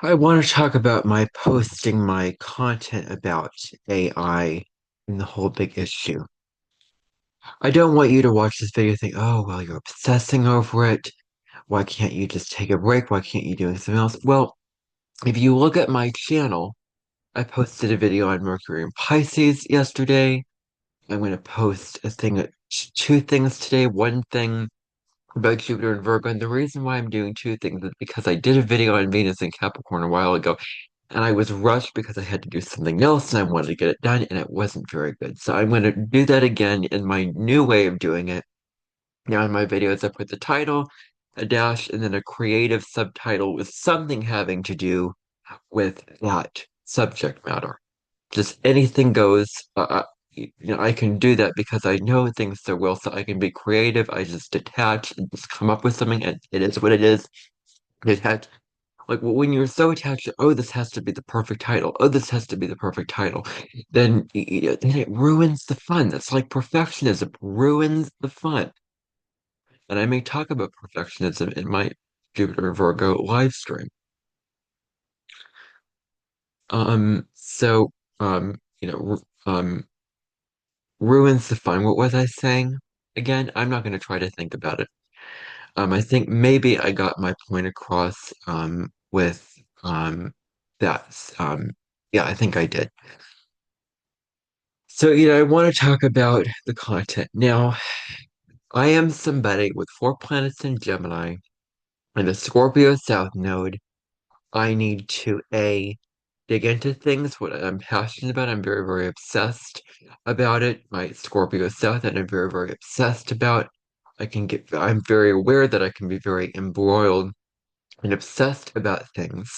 I want to talk about my posting my content about AI and the whole big issue. I don't want you to watch this video and think, oh, well, you're obsessing over it. Why can't you just take a break? Why can't you do something else? Well, if you look at my channel, I posted a video on Mercury and Pisces yesterday. I'm going to post two things today. One thing about Jupiter and Virgo. And the reason why I'm doing two things is because I did a video on Venus and Capricorn a while ago, and I was rushed because I had to do something else and I wanted to get it done, and it wasn't very good. So I'm going to do that again in my new way of doing it. Now, in my videos, I put the title, a dash, and then a creative subtitle with something having to do with that subject matter. Just anything goes. I can do that because I know things so well, so I can be creative. I just detach and just come up with something, and it is what it is. Detach. Like when you're so attached to, oh, this has to be the perfect title. Oh, this has to be the perfect title. Then it ruins the fun. That's like perfectionism ruins the fun. And I may talk about perfectionism in my Jupiter Virgo live stream. So, um, you know, ruins the fun. What was I saying? Again, I'm not going to try to think about it. I think maybe I got my point across, with, that. Yeah, I think I did. So, I want to talk about the content. Now, I am somebody with four planets in Gemini and a Scorpio South node. I need to A, dig into things, what I'm passionate about. I'm very, very obsessed about it. My Scorpio South that I'm very, very obsessed about. I'm very aware that I can be very embroiled and obsessed about things.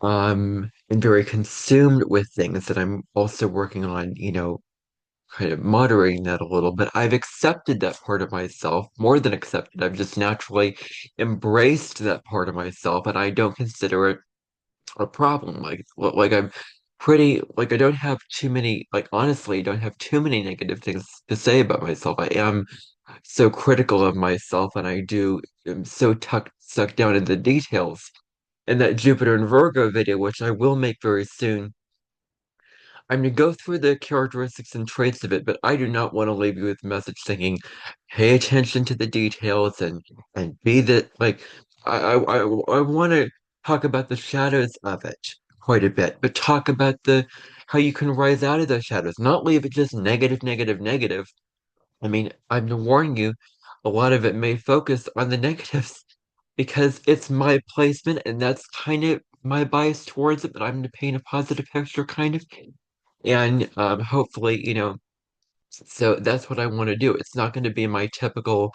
And very consumed with things that I'm also working on, kind of moderating that a little, but I've accepted that part of myself, more than accepted. I've just naturally embraced that part of myself, and I don't consider it a problem. Like I'm I don't have too many, like honestly, I don't have too many negative things to say about myself. I am so critical of myself, and am so sucked down in the details. In that Jupiter and Virgo video, which I will make very soon, I'm going to go through the characteristics and traits of it, but I do not want to leave you with a message saying, pay attention to the details and be that like I want to talk about the shadows of it quite a bit, but talk about the how you can rise out of those shadows, not leave it just negative, negative, negative. I mean, I'm to warn you, a lot of it may focus on the negatives because it's my placement and that's kind of my bias towards it, but I'm to paint a positive picture kind of. And hopefully, so that's what I want to do. It's not going to be my typical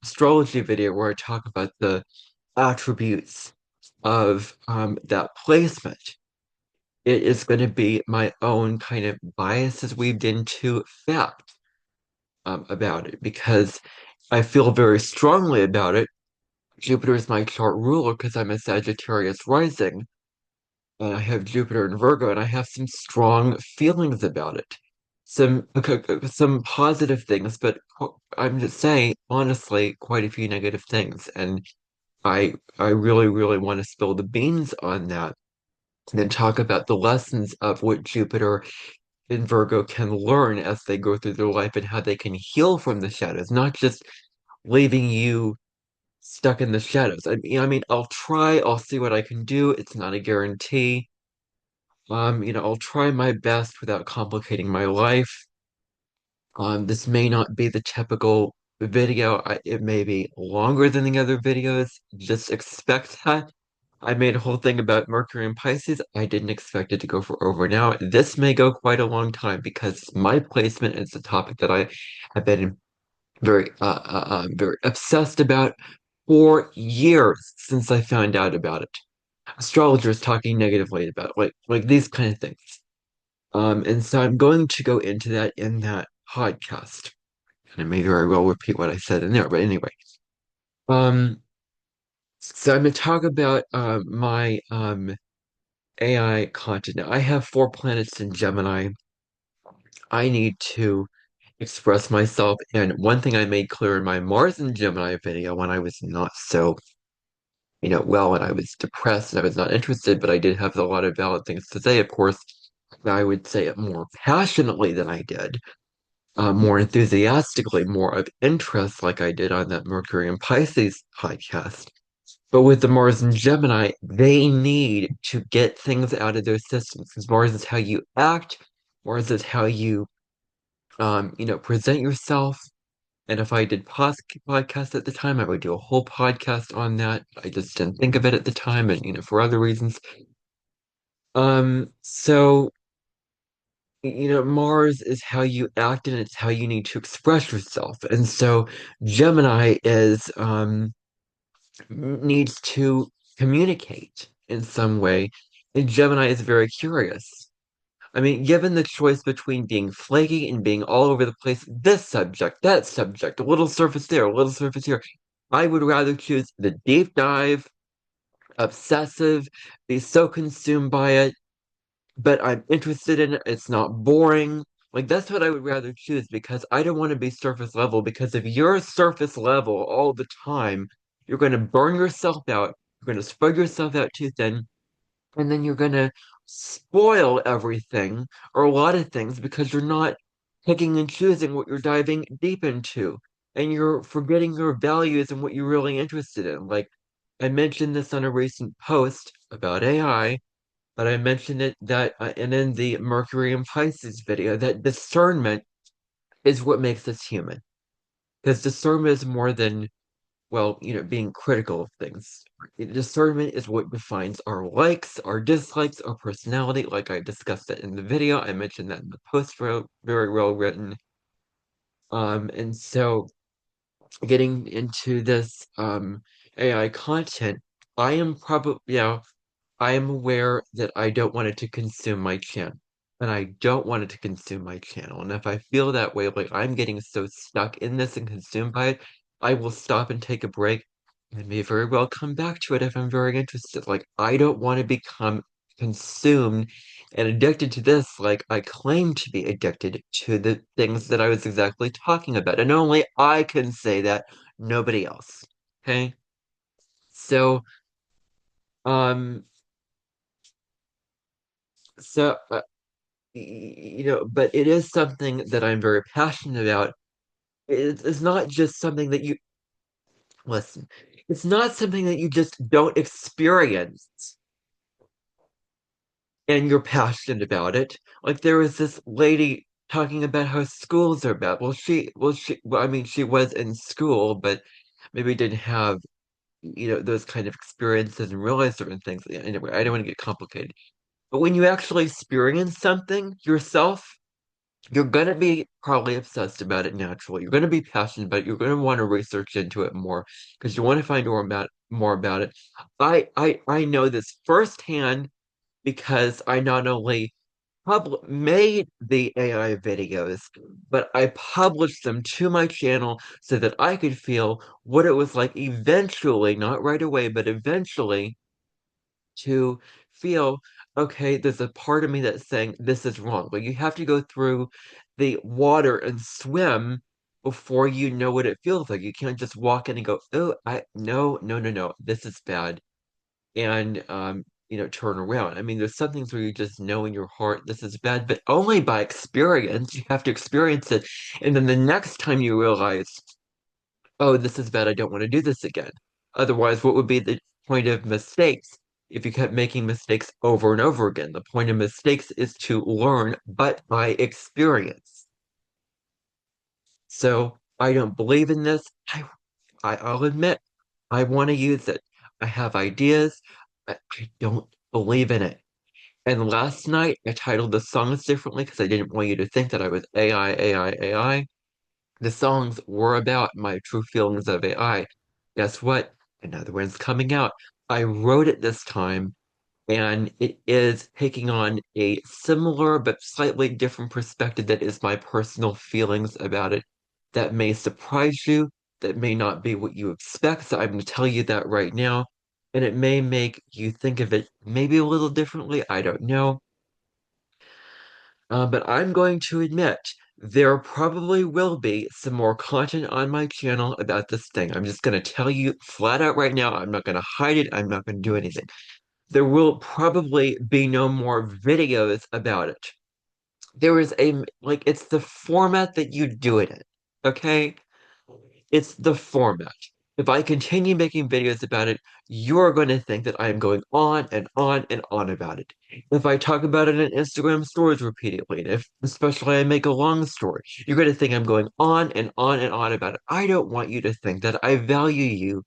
astrology video where I talk about the attributes of that placement. It is going to be my own kind of biases weaved into fact, about it because I feel very strongly about it. Jupiter is my chart ruler because I'm a Sagittarius rising, and I have Jupiter in Virgo, and I have some strong feelings about it. Some positive things, but I'm just saying, honestly, quite a few negative things. And I really, really want to spill the beans on that and then talk about the lessons of what Jupiter in Virgo can learn as they go through their life and how they can heal from the shadows, not just leaving you stuck in the shadows. I mean, I'll see what I can do. It's not a guarantee. I'll try my best without complicating my life. This may not be the typical video. It may be longer than the other videos. Just expect that. I made a whole thing about Mercury and Pisces. I didn't expect it to go for over an hour. This may go quite a long time because my placement is a topic that I have been very obsessed about for years since I found out about it. Astrologers talking negatively about it, like these kind of things. And so I'm going to go into that in that podcast. And I may very well repeat what I said in there, but anyway. Um, so I'm going to talk about my AI content. Now, I have four planets in Gemini. I need to express myself. And one thing I made clear in my Mars in Gemini video when I was not so well, and I was depressed and I was not interested, but I did have a lot of valid things to say. Of course, I would say it more passionately than I did, more enthusiastically, more of interest, like I did on that Mercury and Pisces podcast. But with the Mars and Gemini, they need to get things out of their systems because Mars is how you act, Mars is how you, present yourself. And if I did podcast at the time, I would do a whole podcast on that. I just didn't think of it at the time, and for other reasons. So Mars is how you act, and it's how you need to express yourself. And so Gemini is needs to communicate in some way, and Gemini is very curious. I mean, given the choice between being flaky and being all over the place, this subject, that subject, a little surface there, a little surface here, I would rather choose the deep dive, obsessive, be so consumed by it, but I'm interested in it. It's not boring. Like, that's what I would rather choose because I don't want to be surface level. Because if you're surface level all the time, you're going to burn yourself out. You're going to spread yourself out too thin, and then you're going to spoil everything or a lot of things because you're not picking and choosing what you're diving deep into. And you're forgetting your values and what you're really interested in. Like, I mentioned this on a recent post about AI, but I mentioned it that, and in the Mercury and Pisces video, that discernment is what makes us human. Because discernment is more than, well, being critical of things. Discernment is what defines our likes, our dislikes, our personality. Like I discussed it in the video, I mentioned that in the post, very well written. And so getting into this AI content, I am probably, I am aware that I don't want it to consume my channel. And I don't want it to consume my channel. And if I feel that way, like I'm getting so stuck in this and consumed by it, I will stop and take a break and may very well come back to it if I'm very interested. Like, I don't want to become consumed and addicted to this, like I claim to be addicted to the things that I was exactly talking about. And only I can say that, nobody else. Okay? So, um, so but it is something that I'm very passionate about. It's not just something that you listen. It's not something that you just don't experience and you're passionate about it. Like there was this lady talking about how schools are bad. Well, I mean, she was in school, but maybe didn't have, those kind of experiences and realize certain things. Anyway, I don't want to get complicated. But when you actually experience something yourself, you're going to be probably obsessed about it naturally. You're going to be passionate about it. You're going to want to research into it more because you want to find more about it. I know this firsthand because I not only made the AI videos, but I published them to my channel so that I could feel what it was like eventually, not right away, but eventually to feel, okay, there's a part of me that's saying this is wrong. But you have to go through the water and swim before you know what it feels like. You can't just walk in and go, oh, no, no, no, no, this is bad. And turn around. I mean, there's some things where you just know in your heart this is bad, but only by experience. You have to experience it. And then the next time you realize, oh, this is bad, I don't want to do this again. Otherwise, what would be the point of mistakes if you kept making mistakes over and over again? The point of mistakes is to learn, but by experience. So I don't believe in this. I'll admit, I want to use it. I have ideas. I don't believe in it. And last night, I titled the songs differently because I didn't want you to think that I was AI, AI, AI. The songs were about my true feelings of AI. Guess what? Another one's coming out. I wrote it this time, and it is taking on a similar but slightly different perspective that is my personal feelings about it. That may surprise you, that may not be what you expect. So I'm going to tell you that right now. And it may make you think of it maybe a little differently. I don't know. But I'm going to admit There probably will be some more content on my channel about this thing. I'm just going to tell you flat out right now. I'm not going to hide it. I'm not going to do anything. There will probably be no more videos about it. There is like, it's the format that you do it in. Okay? It's the format. If I continue making videos about it, you're going to think that I am going on and on and on about it. If I talk about it in Instagram stories repeatedly, and if especially I make a long story, you're going to think I'm going on and on and on about it. I don't want you to think that I value you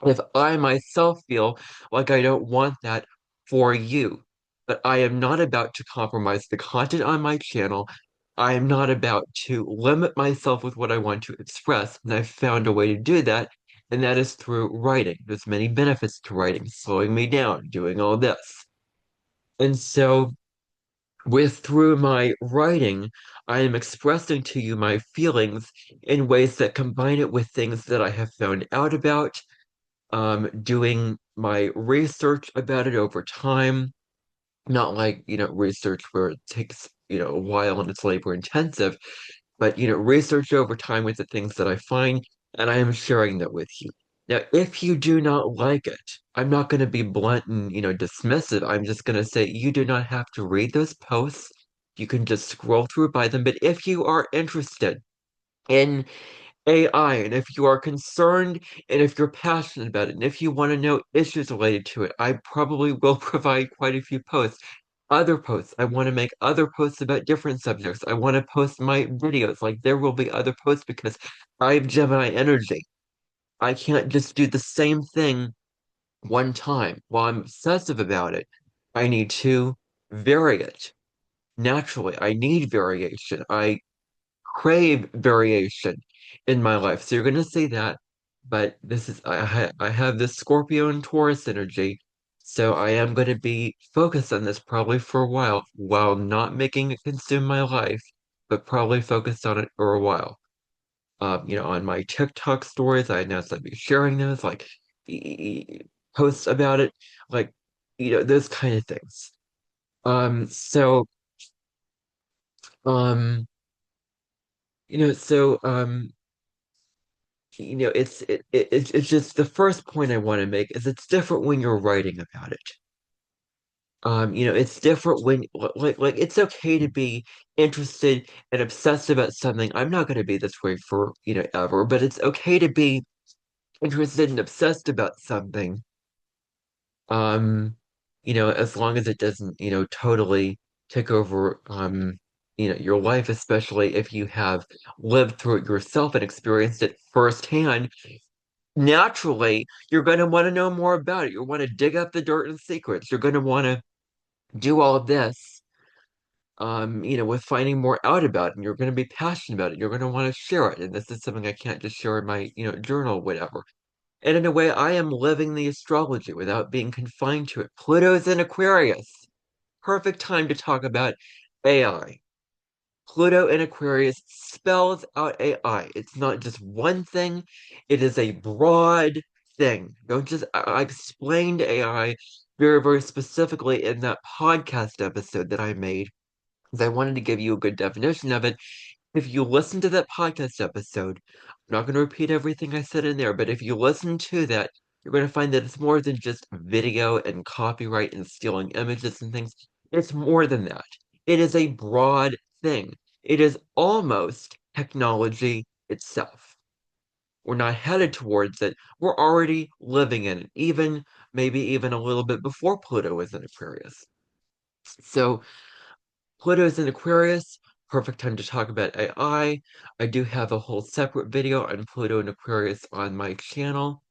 if I myself feel like I don't want that for you. But I am not about to compromise the content on my channel. I am not about to limit myself with what I want to express. And I've found a way to do that, and that is through writing. There's many benefits to writing, slowing me down, doing all this. And so, with through my writing, I am expressing to you my feelings in ways that combine it with things that I have found out about, doing my research about it over time, not like, research where it takes, a while and it's labor intensive, but, research over time with the things that I find, and I am sharing that with you. Now, if you do not like it, I'm not going to be blunt and, dismissive. I'm just going to say you do not have to read those posts. You can just scroll through by them. But if you are interested in AI, and if you are concerned, and if you're passionate about it, and if you want to know issues related to it, I probably will provide quite a few posts. Other posts. I want to make other posts about different subjects. I want to post my videos. Like, there will be other posts because I have Gemini energy. I can't just do the same thing one time. While I'm obsessive about it, I need to vary it. Naturally, I need variation. I crave variation in my life. So you're going to see that, but I have this Scorpio and Taurus energy, so I am going to be focused on this probably for a while not making it consume my life, but probably focused on it for a while. On my TikTok stories, I announced I'd be sharing those, like, posts about it, like, those kind of things. So, um, so, it's just the first point I want to make is it's different when you're writing about it. It's different when, like, it's okay to be interested and obsessed about something. I'm not going to be this way for, ever, but it's okay to be interested and obsessed about something. Um, as long as it doesn't, totally take over, your life, especially if you have lived through it yourself and experienced it firsthand. Naturally, you're going to want to know more about it. You want to dig up the dirt and secrets. You're going to want to do all of this, with finding more out about it. And you're going to be passionate about it. You're going to want to share it. And this is something I can't just share in my, journal, whatever. And in a way, I am living the astrology without being confined to it. Pluto's in Aquarius. Perfect time to talk about AI. Pluto in Aquarius spells out AI. It's not just one thing, it is a broad thing. Don't just, I explained AI very, very specifically in that podcast episode that I made, because I wanted to give you a good definition of it. If you listen to that podcast episode, I'm not going to repeat everything I said in there, but if you listen to that, you're going to find that it's more than just video and copyright and stealing images and things. It's more than that. It is a broad thing. It is almost technology itself. We're not headed towards it. We're already living in it, even maybe even a little bit before Pluto was in Aquarius. So Pluto's in Aquarius, perfect time to talk about AI. I do have a whole separate video on Pluto and Aquarius on my channel.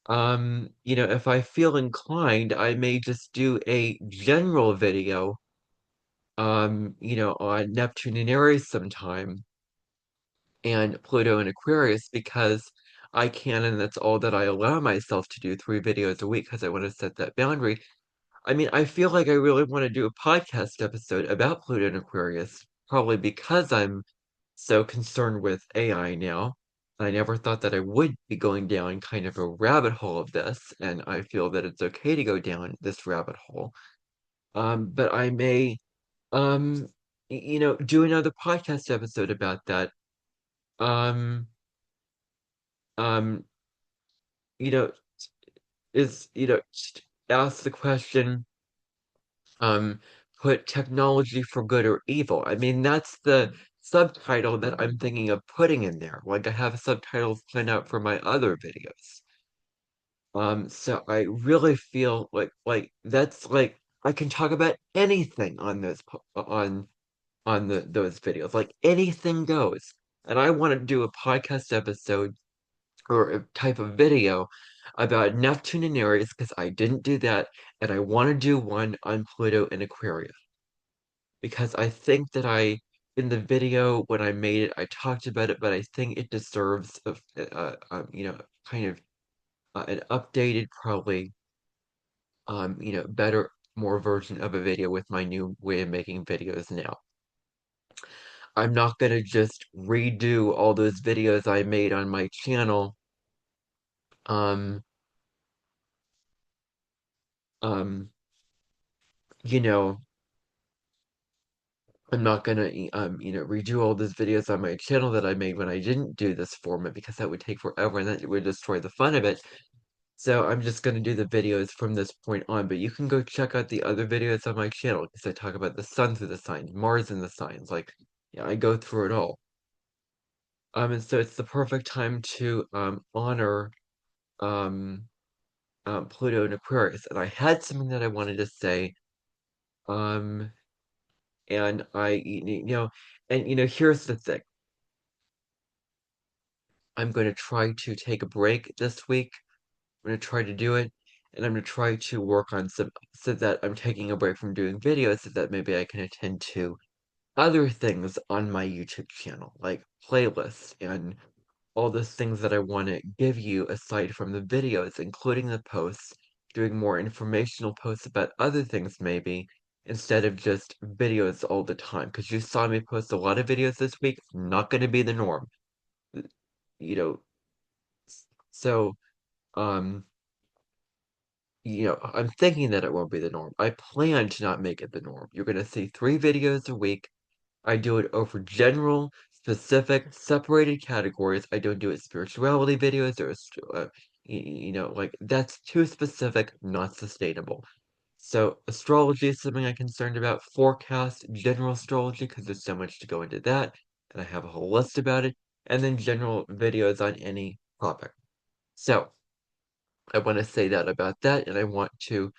If I feel inclined, I may just do a general video, on Neptune and Aries sometime, and Pluto and Aquarius, because I can, and that's all that I allow myself to do, 3 videos a week, because I want to set that boundary. I mean, I feel like I really want to do a podcast episode about Pluto and Aquarius, probably because I'm so concerned with AI now. I never thought that I would be going down kind of a rabbit hole of this, and I feel that it's okay to go down this rabbit hole. But I may, um, do another podcast episode about that. Um, um, you know, is, ask the question, um, put technology for good or evil. I mean, that's the subtitle that I'm thinking of putting in there. Like I have subtitles planned out for my other videos. So I really feel like that's like I can talk about anything on those videos. Like anything goes. And I want to do a podcast episode or a type of video about Neptune and Aries because I didn't do that, and I want to do one on Pluto and Aquarius because I think that in the video when I made it, I talked about it, but I think it deserves kind of an updated, probably better, more version of a video with my new way of making videos now. I'm not gonna just redo all those videos I made on my channel. Um, um, you know, I'm not gonna redo all those videos on my channel that I made when I didn't do this format because that would take forever and that would destroy the fun of it. So I'm just gonna do the videos from this point on, but you can go check out the other videos on my channel because I talk about the sun through the signs, Mars in the signs, like yeah, I go through it all. And so it's the perfect time to honor um Pluto and Aquarius. And I had something that I wanted to say. Um, and here's the thing. I'm going to try to take a break this week. I'm going to try to do it, and I'm going to try to work on some so that I'm taking a break from doing videos so that maybe I can attend to other things on my YouTube channel, like playlists and all those things that I want to give you aside from the videos, including the posts, doing more informational posts about other things maybe, instead of just videos all the time. Because you saw me post a lot of videos this week, not going to be the norm. You know, so, um, I'm thinking that it won't be the norm. I plan to not make it the norm. You're going to see 3 videos a week. I do it over general, specific, separated categories. I don't do it spirituality videos or, like that's too specific, not sustainable. So astrology is something I'm concerned about. Forecast, general astrology, because there's so much to go into that, and I have a whole list about it. And then general videos on any topic. So I want to say that about that, and I want to,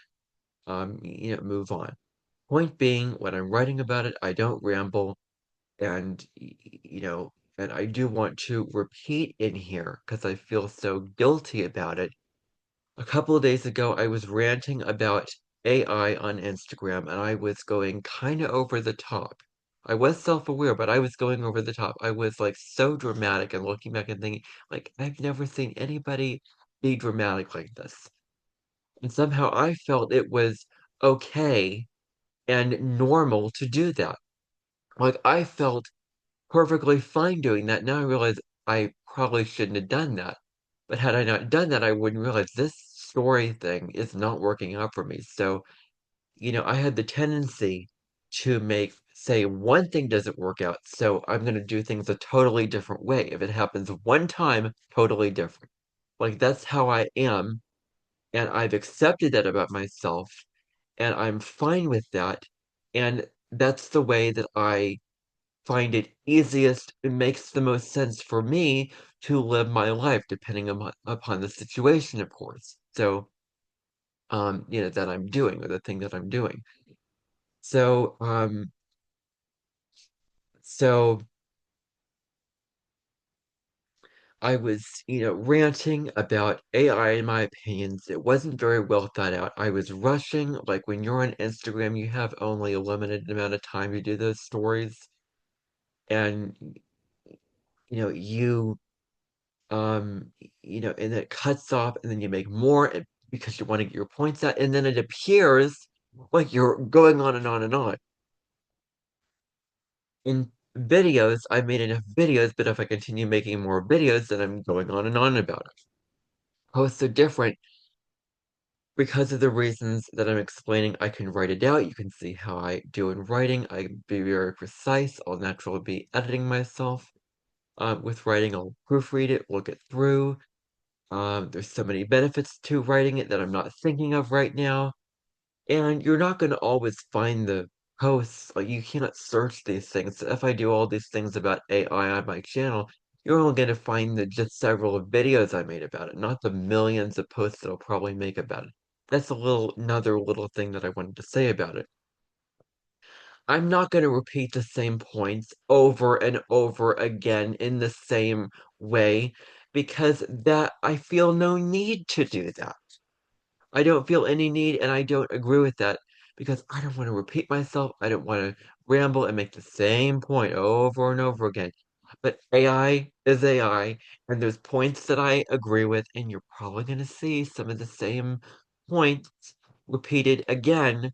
move on. Point being, when I'm writing about it, I don't ramble and and I do want to repeat in here because I feel so guilty about it. A couple of days ago, I was ranting about AI on Instagram and I was going kind of over the top. I was self-aware, but I was going over the top. I was like so dramatic and looking back and thinking, like, I've never seen anybody be dramatic like this. And somehow I felt it was okay and normal to do that. Like, I felt perfectly fine doing that. Now I realize I probably shouldn't have done that. But had I not done that, I wouldn't realize this story thing is not working out for me. So, I had the tendency to say one thing doesn't work out, so I'm going to do things a totally different way. If it happens one time, totally different. Like that's how I am, and I've accepted that about myself, and I'm fine with that. And that's the way that I find it easiest, it makes the most sense for me to live my life, depending upon the situation, of course. So, that I'm doing, or the thing that I'm doing. So, so I was, ranting about AI in my opinions. It wasn't very well thought out. I was rushing, like when you're on Instagram, you have only a limited amount of time to do those stories. And, you know, you um and then it cuts off and then you make more because you want to get your points out and then it appears like you're going on and on and on. In videos, I made enough videos, but if I continue making more videos, then I'm going on and on about it. Posts are different. because of the reasons that I'm explaining, I can write it out. You can see how I do in writing. I can be very precise. I'll naturally be editing myself. With writing, I'll proofread it, look it through. There's so many benefits to writing it that I'm not thinking of right now. And you're not going to always find the posts. Like, you cannot search these things. So if I do all these things about AI on my channel, you're only going to find the just several videos I made about it, not the millions of posts that I'll probably make about it. That's another little thing that I wanted to say about it. I'm not going to repeat the same points over and over again in the same way because that I feel no need to do that. I don't feel any need and I don't agree with that because I don't want to repeat myself. I don't want to ramble and make the same point over and over again. But AI is AI, and there's points that I agree with, and you're probably going to see some of the same points repeated again,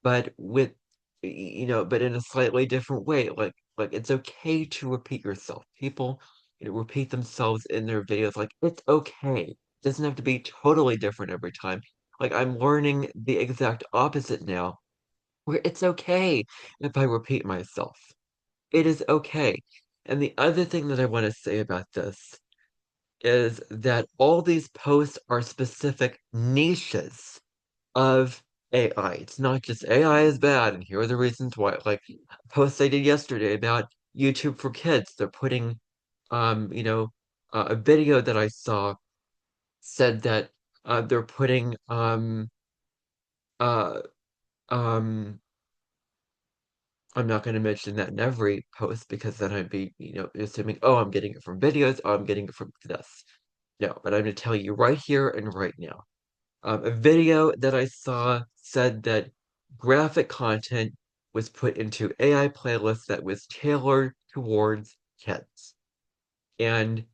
but but in a slightly different way. Like it's okay to repeat yourself. People, repeat themselves in their videos. Like it's okay. It doesn't have to be totally different every time. Like I'm learning the exact opposite now, where it's okay if I repeat myself. It is okay. And the other thing that I want to say about this is that all these posts are specific niches of AI. It's not just AI is bad, and here are the reasons why. Like a post I did yesterday about YouTube for kids. They're putting, you know, a video that I saw said that they're putting, uh, um, I'm not going to mention that in every post because then I'd be, assuming, oh, I'm getting it from videos, oh, I'm getting it from this. No, but I'm going to tell you right here and right now. A video that I saw said that graphic content was put into AI playlists that was tailored towards kids. And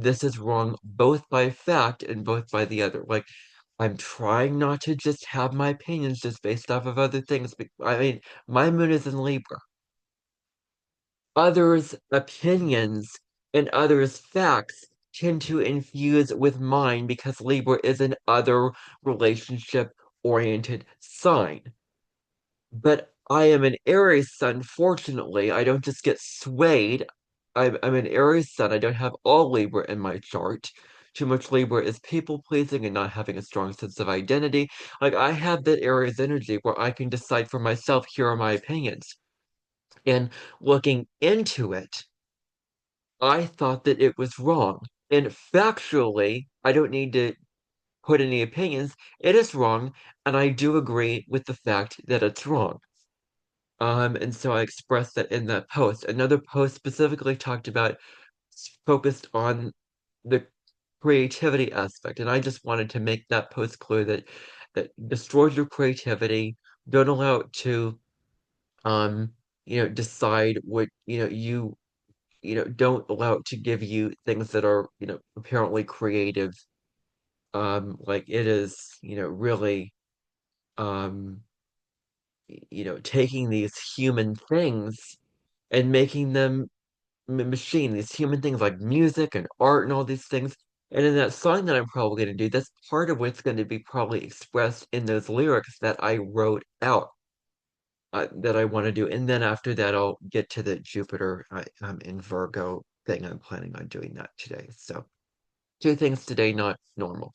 this is wrong both by fact and both by the other. Like, I'm trying not to just have my opinions just based off of other things. I mean, my moon is in Libra. Others' opinions and others' facts tend to infuse with mine because Libra is an other relationship oriented sign. But I am an Aries sun, fortunately. I don't just get swayed. I'm an Aries sun. I don't have all Libra in my chart. Too much Libra is people pleasing and not having a strong sense of identity. Like, I have that Aries energy where I can decide for myself, here are my opinions. And looking into it, I thought that it was wrong. And factually, I don't need to put any opinions. It is wrong, and I do agree with the fact that it's wrong. And so I expressed that in that post. Another post specifically talked about focused on the creativity aspect, and I just wanted to make that post clear that destroys your creativity. Don't allow it to um decide what don't allow it to give you things that are, apparently creative. Like it is, really, um, taking these human things and making them machine, these human things like music and art and all these things. And in that song that I'm probably going to do, that's part of what's going to be probably expressed in those lyrics that I wrote out, that I want to do. And then after that, I'll get to the Jupiter in Virgo thing. I'm planning on doing that today. So two things today, not normal.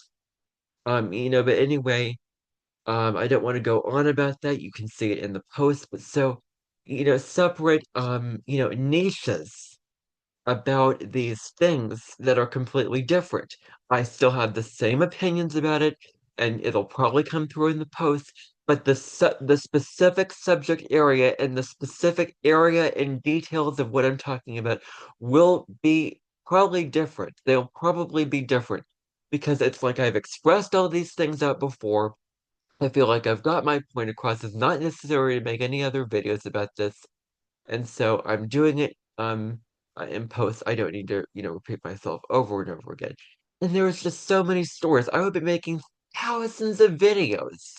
But anyway, I don't want to go on about that. You can see it in the post, but so, separate, niches about these things that are completely different. I still have the same opinions about it, and it'll probably come through in the post, but the specific subject area and the specific area and details of what I'm talking about will be probably different. They'll probably be different because it's like I've expressed all these things out before. I feel like I've got my point across. It's not necessary to make any other videos about this. And so I'm doing it in post. I don't need to, repeat myself over and over again. And there's just so many stories. I would be making thousands of videos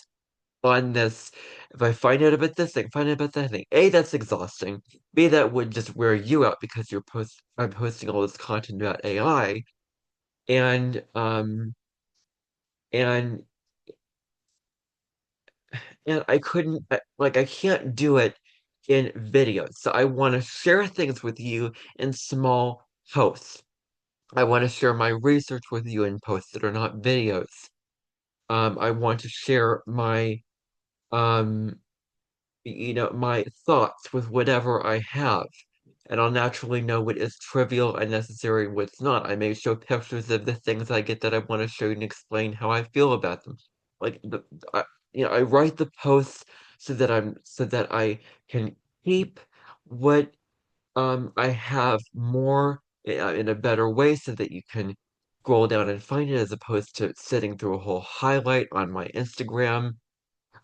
on this. If I find out about this thing, find out about that thing. A, that's exhausting. B, that would just wear you out because I'm posting all this content about AI. And and and I couldn't like I can't do it in videos. So I want to share things with you in small posts. I want to share my research with you in posts that are not videos. I want to share my um my thoughts with whatever I have. And I'll naturally know what is trivial and necessary and what's not. I may show pictures of the things I get that I want to show you and explain how I feel about them. Like I, I write the posts so that I can keep what I have more in a better way so that you can scroll down and find it as opposed to sitting through a whole highlight on my Instagram.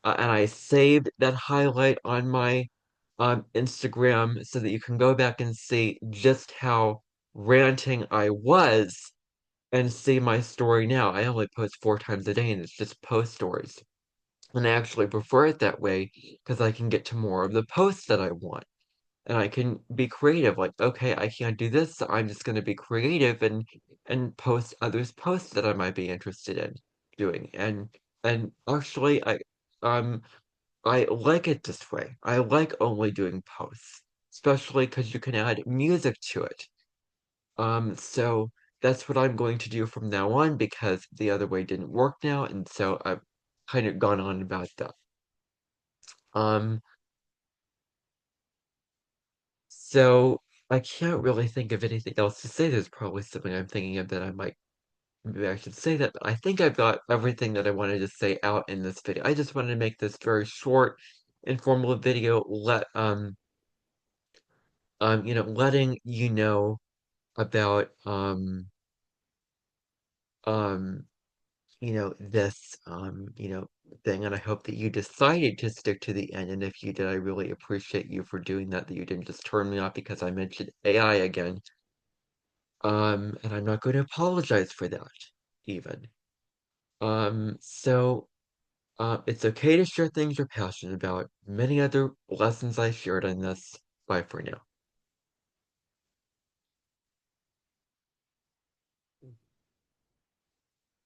And I saved that highlight on my Instagram so that you can go back and see just how ranting I was and see my story now. I only post 4 times a day and it's just post stories. And I actually prefer it that way because I can get to more of the posts that I want. And I can be creative, like, okay, I can't do this, so I'm just gonna be creative and post others' posts that I might be interested in doing. And actually um I like it this way. I like only doing posts, especially because you can add music to it. So that's what I'm going to do from now on because the other way didn't work now, and so I've kind of gone on about that. Um, so I can't really think of anything else to say. There's probably something I'm thinking of that maybe I should say that, but I think I've got everything that I wanted to say out in this video. I just wanted to make this very short, informative video, letting you know about um this thing, and I hope that you decided to stick to the end, and if you did, I really appreciate you for doing that, that you didn't just turn me off because I mentioned AI again. And I'm not going to apologize for that even. So it's okay to share things you're passionate about. Many other lessons I shared on this. Bye for now.